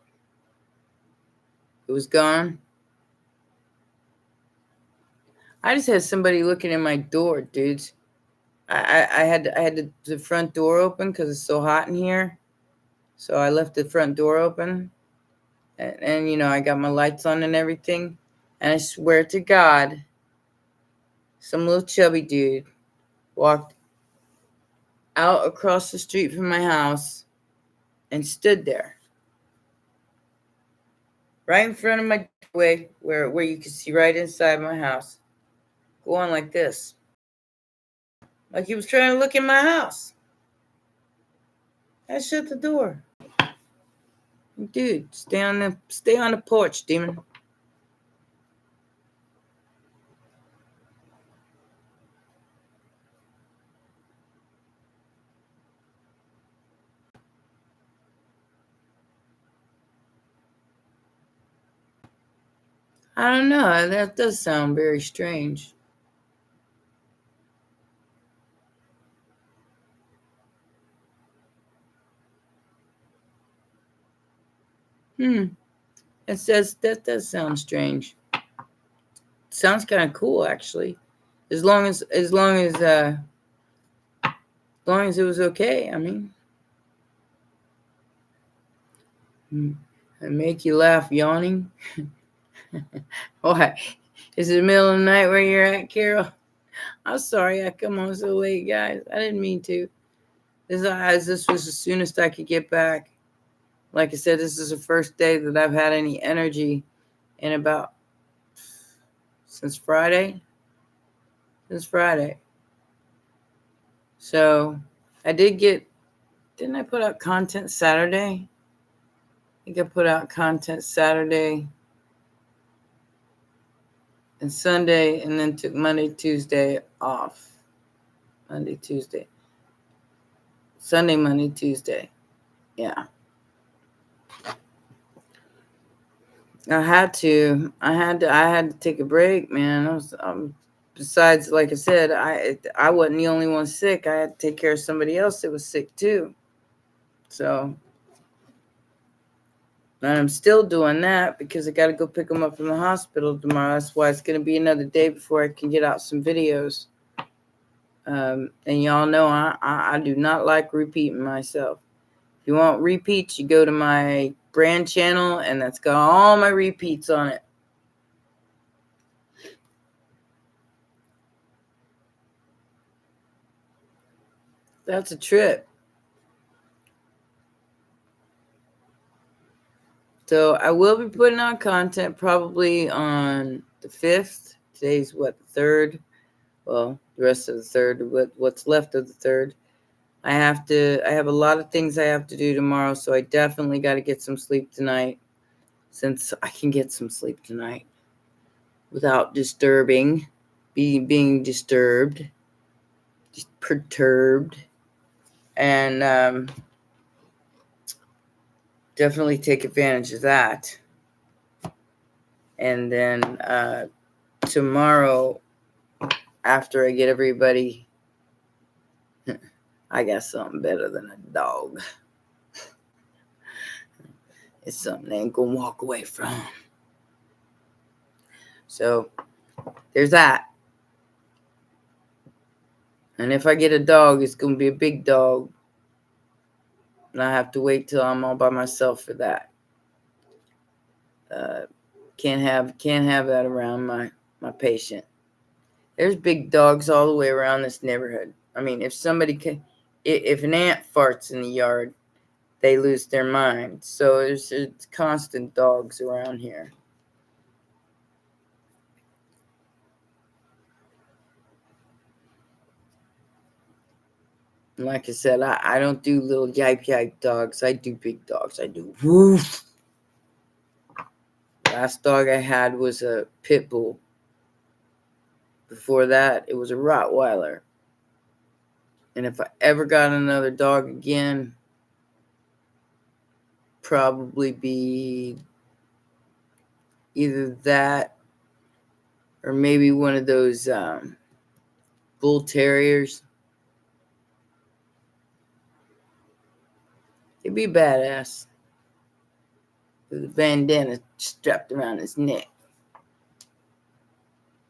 It was gone? I just had somebody looking at my door, dudes. I had the front door open because it's so hot in here. So I left the front door open. And I got my lights on and everything. And I swear to God, some little chubby dude walked out across the street from my house and stood there. Right in front of my doorway where you could see right inside my house. Going like this. Like he was trying to look in my house. I shut the door. Dude, stay on the porch, demon. I don't know. That does sound very strange. That does sound strange. Sounds kind of cool, actually. As long as it was okay. I mean, I make you laugh, yawning. Why? Is it the middle of the night where you're at, Carol? I'm sorry I come on so late, guys. I didn't mean to. This was the soonest I could get back. Like I said, this is the first day that I've had any energy in about since Friday. So I did get Didn't I put out content Saturday? I think I put out content Saturday and Sunday, and then took Monday, Tuesday off. Monday, Tuesday. Sunday, Monday, Tuesday. Yeah. I had to take a break, man. Besides, like I said, I wasn't the only one sick. I had to take care of somebody else that was sick too. So, and I'm still doing that because I got to go pick them up from the hospital tomorrow. That's why it's going to be another day before I can get out some videos. And y'all know I do not like repeating myself. If you want repeats, you go to my brand channel, and that's got all my repeats on it. That's a trip. So I will be putting out content probably on the 5th. Today's what, the 3rd? Well, the rest of the 3rd, what's left of the 3rd. I have a lot of things I have to do tomorrow, so I definitely got to get some sleep tonight, since I can get some sleep tonight without being disturbed, just perturbed, and definitely take advantage of that. And then tomorrow, after I get everybody, I got something better than a dog. It's something they ain't gonna walk away from. So there's that. And if I get a dog, it's gonna be a big dog, and I have to wait till I'm all by myself for that. Can't have that around my patient. There's big dogs all the way around this neighborhood. I mean, if an ant farts in the yard, they lose their mind. So there's constant dogs around here. And like I said, I don't do little yipe dogs. I do big dogs. I do woof. Last dog I had was a pit bull. Before that, it was a Rottweiler. And if I ever got another dog again, probably be either that or maybe one of those bull terriers. He'd be badass with a bandana strapped around his neck.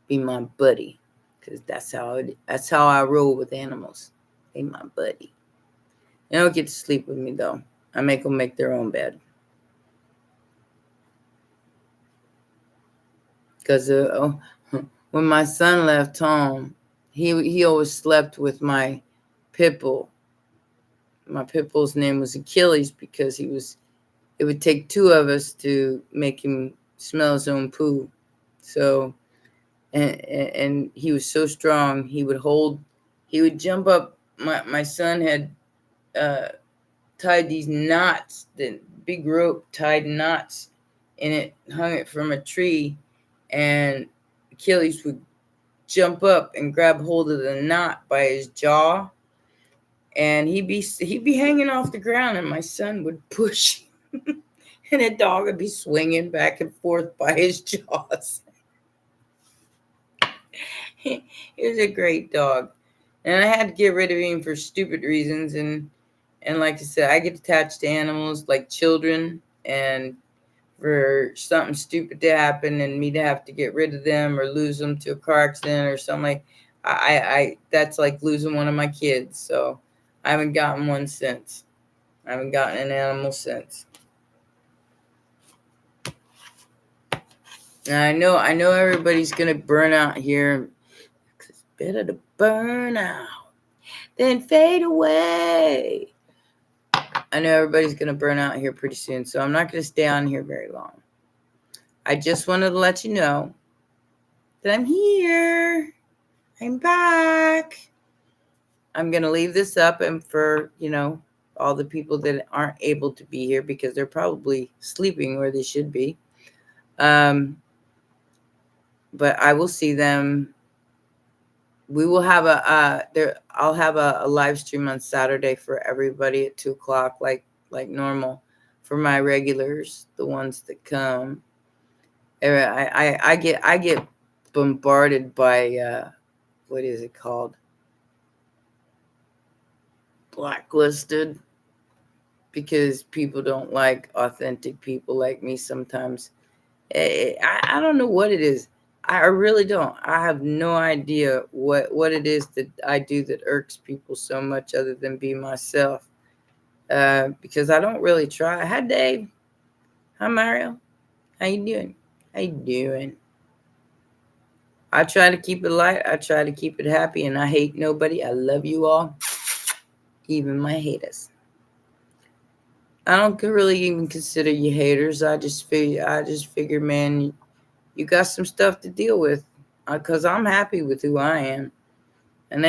Be my buddy, because that's how I roll with animals. They my buddy. They don't get to sleep with me though. I make them make their own bed. Because when my son left home, he always slept with my pit bull. My pit bull's name was Achilles because it would take two of us to make him smell his own poo. So, and he was so strong, he would jump up. My son had tied these knots, the big rope tied knots in it, hung it from a tree, and Achilles would jump up and grab hold of the knot by his jaw, and he'd be hanging off the ground, and my son would push him, and the dog would be swinging back and forth by his jaws. He was a great dog, and I had to get rid of him for stupid reasons, and like I said, I get attached to animals like children, and for something stupid to happen and me to have to get rid of them or lose them to a car accident or something, like I that's like losing one of my kids. So I haven't gotten one since. I haven't gotten an animal since. And I know everybody's gonna burn out here. It's better to burn out than fade away. I know everybody's gonna burn out here pretty soon, so I'm not gonna stay on here very long. I just wanted to let you know that I'm here. I'm back. I'm going to leave this up and for, all the people that aren't able to be here because they're probably sleeping where they should be. But I will see them. We will have I'll have a live stream on Saturday for everybody at 2:00, like normal, for my regulars, the ones that come. I get bombarded by what is it called? Blacklisted, because people don't like authentic people like me sometimes. I don't know what it is. I really don't. I have no idea what it is that I do that irks people so much, other than be myself. Because I don't really try. Hi, Dave. Hi, Mario. How you doing? How you doing? I try to keep it light. I try to keep it happy, and I hate nobody. I love you all, even my haters. I don't really even consider you haters. I just figure, man, you got some stuff to deal with, because I'm happy with who I am. And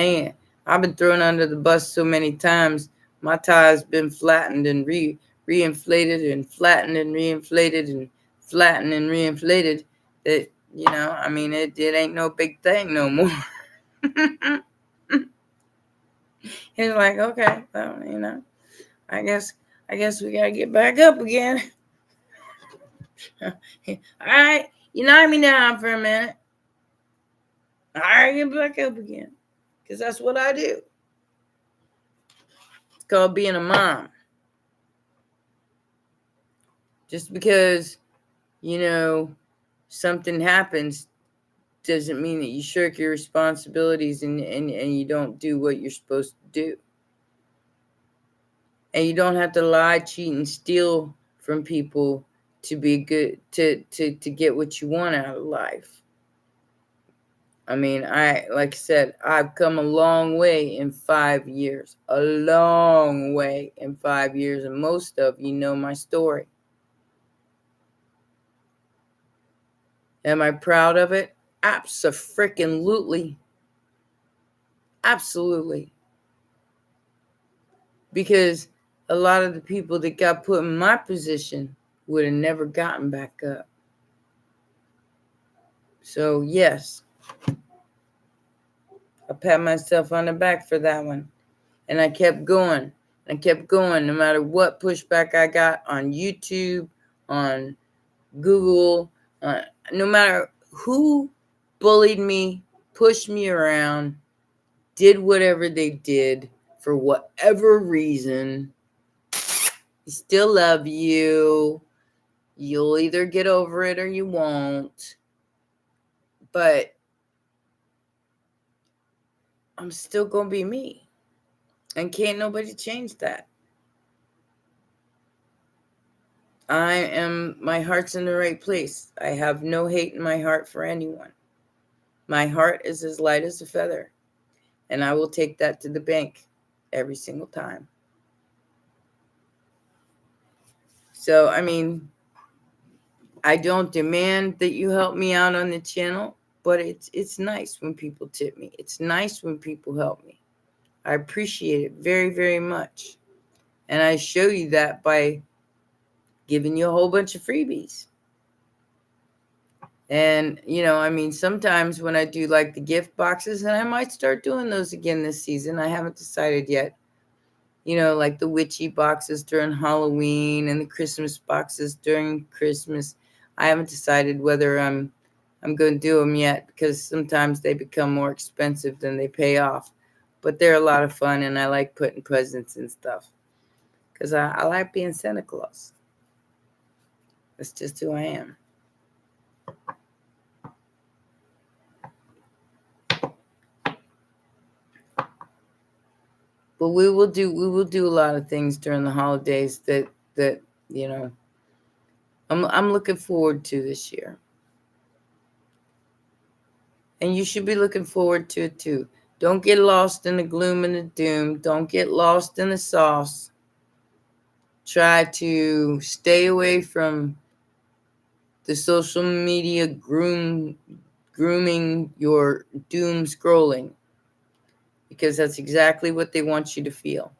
I've been thrown under the bus so many times. My tire's been flattened and reinflated and flattened and reinflated and flattened and reinflated. That, I mean, it ain't no big thing no more. He's like, okay, well, I guess we gotta get back up again. All right, you knock me down for a minute. All right, get back up again, because that's what I do. It's called being a mom. Just because, something happens doesn't mean that you shirk your responsibilities and you don't do what you're supposed to do. And you don't have to lie, cheat, and steal from people to be good, to get what you want out of life. I mean, like I said, I've come a long way in 5 years. A long way in 5 years. And most of you know my story. Am I proud of it? Abso-freaking-lutely. Absolutely. Because a lot of the people that got put in my position would have never gotten back up. So, yes, I pat myself on the back for that one. And I kept going. I kept going no matter what pushback I got on YouTube, on Google, no matter who bullied me, pushed me around, did whatever they did for whatever reason. I still love you. You'll either get over it or you won't. But I'm still going to be me. And can't nobody change that. My heart's in the right place. I have no hate in my heart for anyone. My heart is as light as a feather. And I will take that to the bank every single time. So, I mean, I don't demand that you help me out on the channel, but it's nice when people tip me. It's nice when people help me. I appreciate it very, very much. And I show you that by giving you a whole bunch of freebies. And, I mean, sometimes when I do like the gift boxes, and I might start doing those again this season. I haven't decided yet. Like the witchy boxes during Halloween and the Christmas boxes during Christmas. I haven't decided whether I'm going to do them yet, because sometimes they become more expensive than they pay off. But they're a lot of fun, and I like putting presents and stuff, because I like being Santa Claus. That's just who I am. But we will do a lot of things during the holidays that I'm looking forward to this year. And you should be looking forward to it too. Don't get lost in the gloom and the doom. Don't get lost in the sauce. Try to stay away from the social media grooming your doom scrolling, because that's exactly what they want you to feel.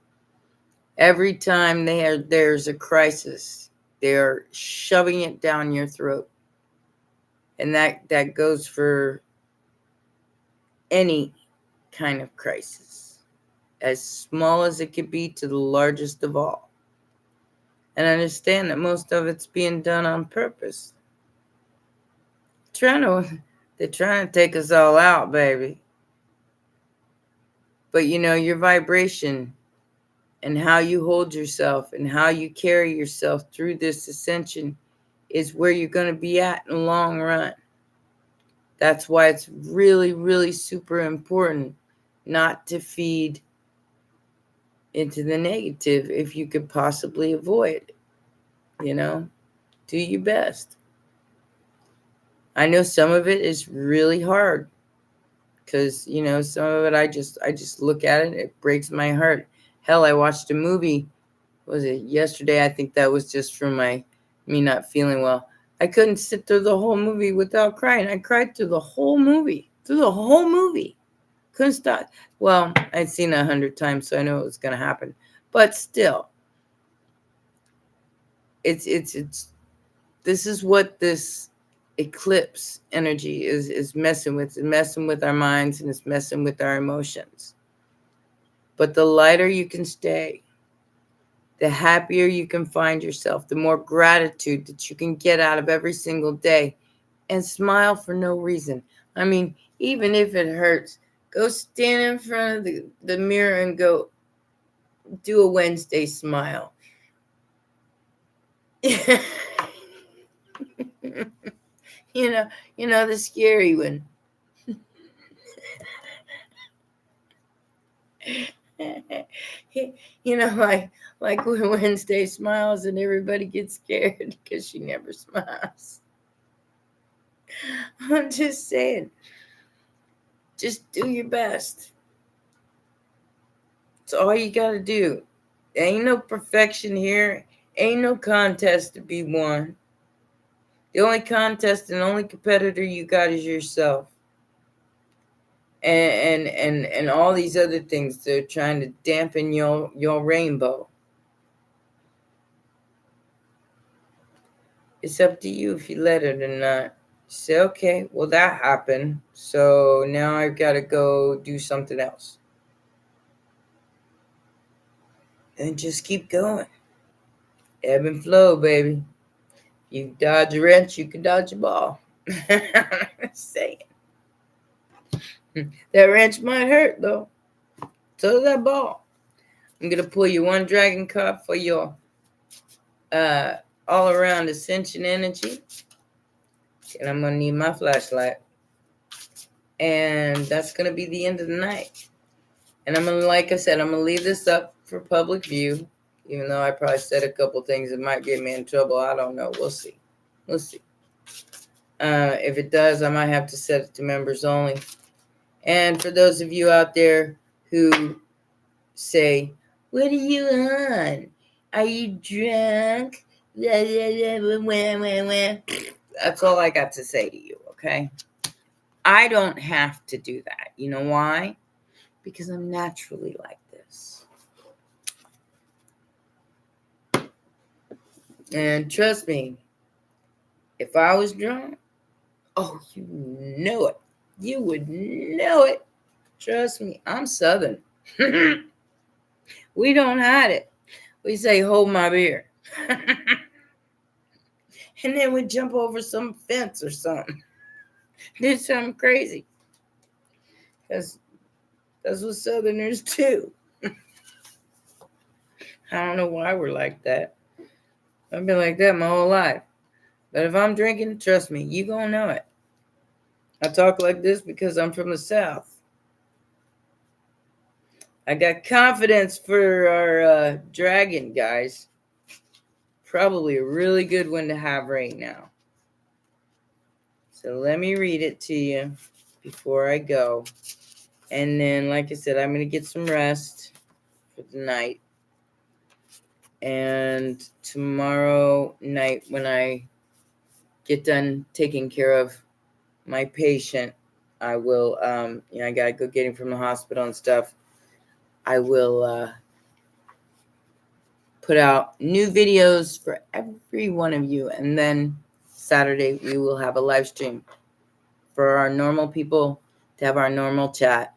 Every time there's a crisis, they're shoving it down your throat. And that goes for any kind of crisis, as small as it could be to the largest of all. And I understand that most of it's being done on purpose. They're trying to take us all out, baby. But your vibration and how you hold yourself and how you carry yourself through this ascension is where you're going to be at in the long run. That's why it's really, really super important not to feed into the negative if you could possibly avoid it. Do your best. I know some of it is really hard because, some of it I just look at it, it breaks my heart. Hell, I watched a movie, was it yesterday? I think that was just from me not feeling well. I couldn't sit through the whole movie without crying. I cried through the whole movie. Couldn't stop. Well, I'd seen it 100 times, so I know it was going to happen. But still, it's this is what this eclipse energy is messing with. It's messing with our minds and it's messing with our emotions. But the lighter you can stay, the happier you can find yourself, the more gratitude that you can get out of every single day, and smile for no reason. I mean, even if it hurts, go stand in front of the mirror and go do a Wednesday smile. The scary one. Like when Wednesday smiles and everybody gets scared because she never smiles. I'm just saying, just do your best. It's all you gotta do. There ain't no perfection here. Ain't no contest to be won. The only contest and only competitor you got is yourself. And all these other things, they're trying to dampen your rainbow. It's up to you if you let it or not. You say, okay, well, that happened, so now I've got to go do something else. And just keep going. Ebb and flow, baby. You dodge a wrench, you can dodge a ball. I'm saying. That wrench might hurt, though. So does that ball. I'm going to pull you one dragon card for your all-around ascension energy. And I'm going to need my flashlight. And that's going to be the end of the night. And I'm going to, like I said, I'm going to leave this up for public view. Even though I probably said a couple things that might get me in trouble. I don't know. We'll see. If it does, I might have to set it to members only. And for those of you out there who say, what are you on? Are you drunk? That's all I got to say to you, okay? I don't have to do that. You know why? Because I'm naturally like this. And trust me, if I was drunk, oh, you know it. You would know it. Trust me, I'm Southern. We don't hide it. We say, hold my beer. And then we jump over some fence or something. Do something crazy. Because that's what Southerners do. I don't know why we're like that. I've been like that my whole life. But if I'm drinking, trust me, you gonna know it. I talk like this because I'm from the South. I got confidence for our dragon, guys. Probably a really good one to have right now. So let me read it to you before I go. And then, like I said, I'm going to get some rest for the night. And tomorrow night, when I get done taking care of my patient, I will, I got to go get him from the hospital and stuff. I will put out new videos for every one of you. And then Saturday, we will have a live stream for our normal people to have our normal chat,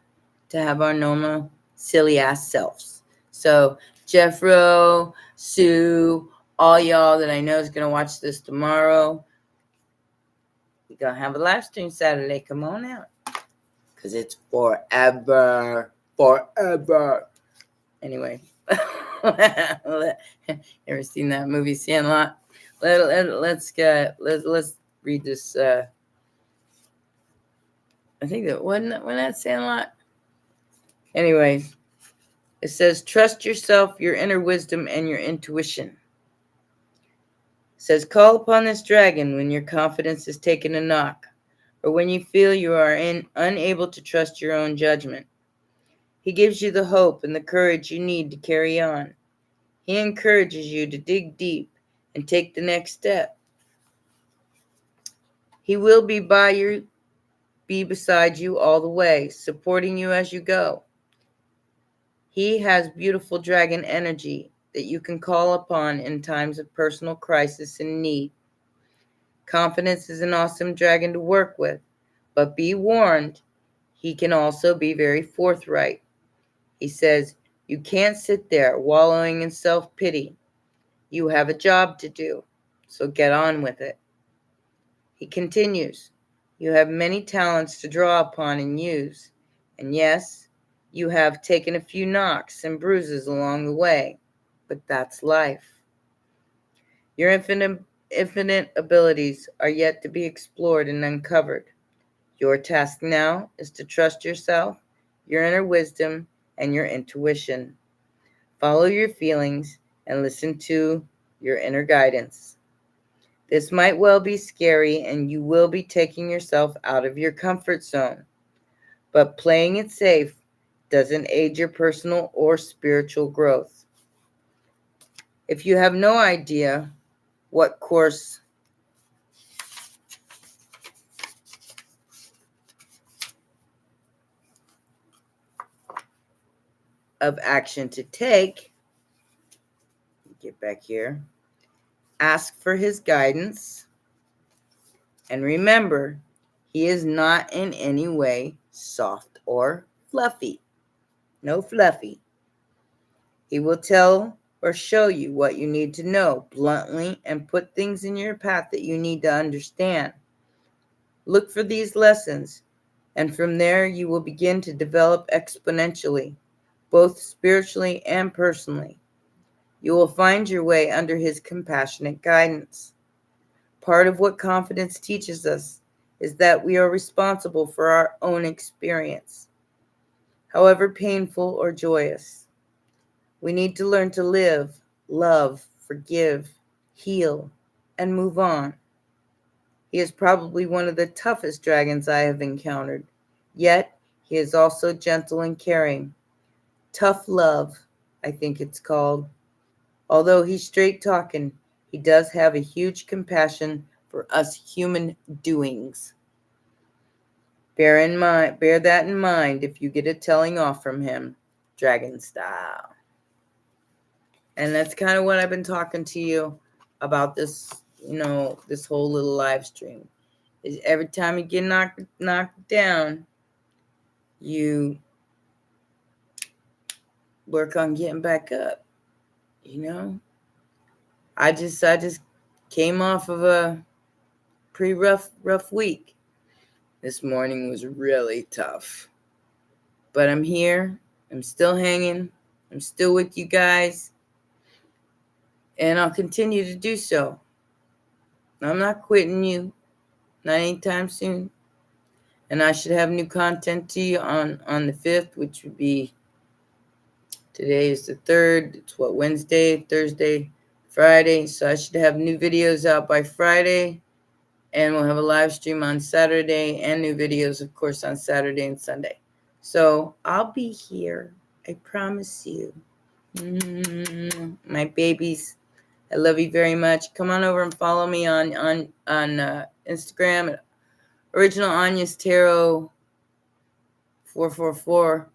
to have our normal silly ass selves. So Jeffro, Sue, all y'all that I know is going to watch this tomorrow, we're going to have a live stream Saturday. Come on out. Because it's forever. Forever. Anyway. Ever seen that movie Sandlot? Let's read this. I think that wasn't that Sandlot. Anyway, it says, trust yourself, your inner wisdom, and your intuition. It says, call upon this dragon when your confidence is taking a knock, or when you feel you are unable to trust your own judgment. He gives you the hope and the courage you need to carry on. He encourages you to dig deep and take the next step. He will be beside you all the way, supporting you as you go. He has beautiful dragon energy that you can call upon in times of personal crisis and need. Confidence is an awesome dragon to work with, but be warned, he can also be very forthright. He says, you can't sit there wallowing in self-pity. You have a job to do, so get on with it. He continues, you have many talents to draw upon and use, and yes, you have taken a few knocks and bruises along the way, but that's life. Your infinite abilities are yet to be explored and uncovered. Your task now is to trust yourself, your inner wisdom, and your intuition. Follow your feelings and listen to your inner guidance. This might well be scary, and you will be taking yourself out of your comfort zone, but playing it safe doesn't aid your personal or spiritual growth. If you have no idea what course of action to take, get back here, ask for his guidance, and remember, he is not in any way soft or fluffy. No fluffy. He will tell or show you what you need to know bluntly and put things in your path that you need to understand. Look for these lessons, and from there you will begin to develop exponentially, both spiritually and personally. You will find your way under his compassionate guidance. Part of what confidence teaches us is that we are responsible for our own experience, however painful or joyous. We need to learn to live, love, forgive, heal, and move on. He is probably one of the toughest dragons I have encountered, yet he is also gentle and caring. Tough love, I think it's called. Although he's straight talking, he does have a huge compassion for us human doings. Bear that in mind if you get a telling off from him, dragon style. And that's kind of what I've been talking to you about this, this whole little live stream. Is every time you get knocked down, you work on getting back up. I just came off of a pretty rough week. This morning was really tough. But I'm here. I'm still hanging. I'm still with you guys. And I'll continue to do so. I'm not quitting you. Not anytime soon. And I should have new content to you on the 5th, which would be, today is the 3rd. It's Wednesday, Thursday, Friday. So I should have new videos out by Friday. And we'll have a live stream on Saturday and new videos, of course, on Saturday and Sunday. So I'll be here. I promise you. My babies, I love you very much. Come on over and follow me on Instagram at Original Anya's Tarot 444.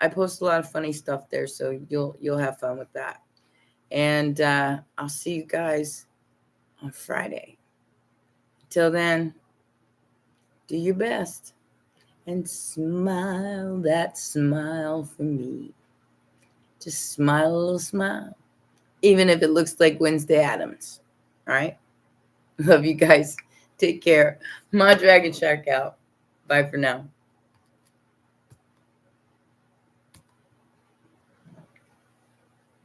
I I post a lot of funny stuff there, so you'll have fun with that. And I'll see you guys on Friday. Till then, do your best and smile that smile for me. Just smile a little smile, even if it looks like Wednesday Addams. All right? Love you guys. Take care. My Dragon Shark out. Bye for now.